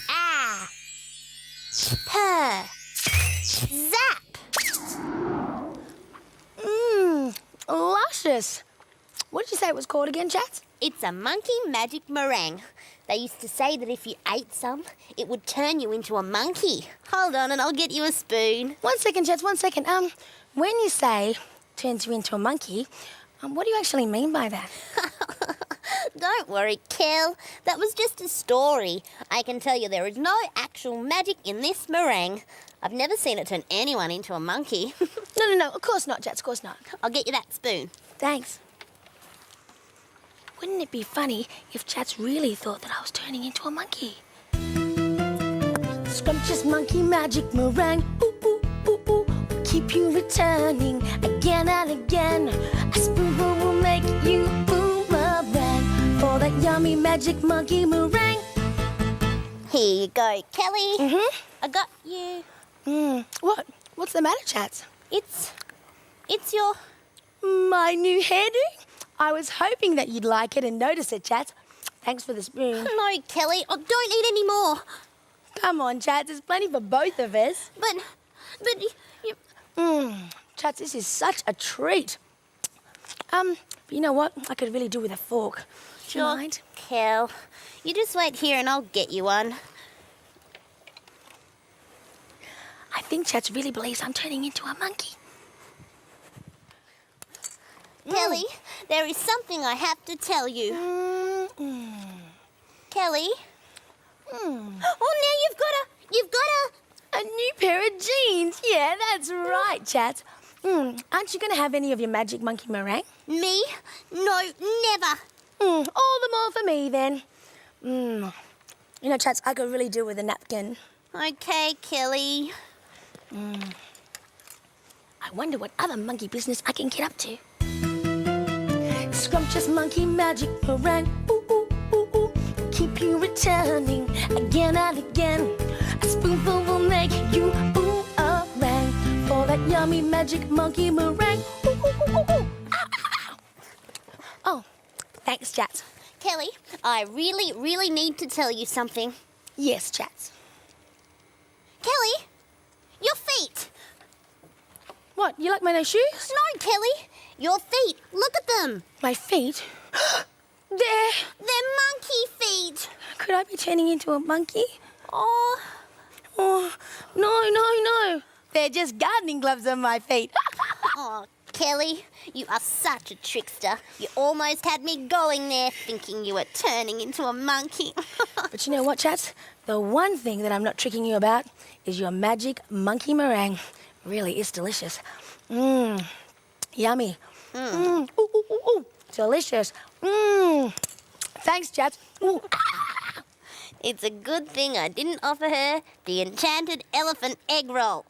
Ah. Purr. Zap. Luscious. What did you say it was called again, Chats? It's a monkey magic meringue. They used to say that if you ate some, it would turn you into a monkey. Hold on and I'll get you a spoon. 1 second, Chats, 1 second. When you say turns you into a monkey, what do you actually mean by that? Don't worry, Kel. That was just a story. I can tell you there is no actual magic in this meringue. I've never seen it turn anyone into a monkey. No, of course not, Chats, of course not. I'll get you that spoon. Thanks. Wouldn't it be funny if Chats really thought that I was turning into a monkey? Scrumptious monkey magic meringue, ooh, ooh, ooh, ooh, keep you returning again and again. A spoonful will make you boomerang for that yummy magic monkey meringue. Here you go, Kelly. Mm-hmm. I got you. What? What's the matter, Chats? It's your... My new hairdo? I was hoping that you'd like it and notice it, Chats. Thanks for the spoon. No, Kelly, oh, don't eat any more. Come on, Chats, there's plenty for both of us. But you... Chats, this is such a treat. But you know what? I could really do with a fork. Do you mind? Kel, you just wait here and I'll get you one. I think Chats really believes I'm turning into a monkey. Kelly, there is something I have to tell you. Kelly? Oh, now you've got a new pair of jeans. Yeah, that's right, Chats. Aren't you going to have any of your magic monkey meringue? Me? No, never. All the more for me, then. You know, Chats, I could really do with a napkin. Okay, Kelly. I wonder what other monkey business I can get up to. Scrumptious monkey magic meringue, ooh, ooh, ooh, ooh, keep you returning again and again. A spoonful will make you boomerang for that yummy magic monkey meringue. Ooh, ooh, ooh, ooh, ooh. Ow, ow, ow. Oh, thanks, Chats. Kelly, I really, really need to tell you something. Yes, Chats. Kelly, your feet. What, you like my new shoes? No, Kelly, your feet. Look at them. My feet? They're monkey feet. Could I be turning into a monkey? Oh, no. They're just gardening gloves on my feet. Oh, Kelly, you are such a trickster. You almost had me going there thinking you were turning into a monkey. But you know what, Chats? The one thing that I'm not tricking you about is your magic monkey meringue. Really is delicious. Yummy. Ooh. Delicious. Thanks, Chats. Ooh. It's a good thing I didn't offer her the enchanted elephant egg roll.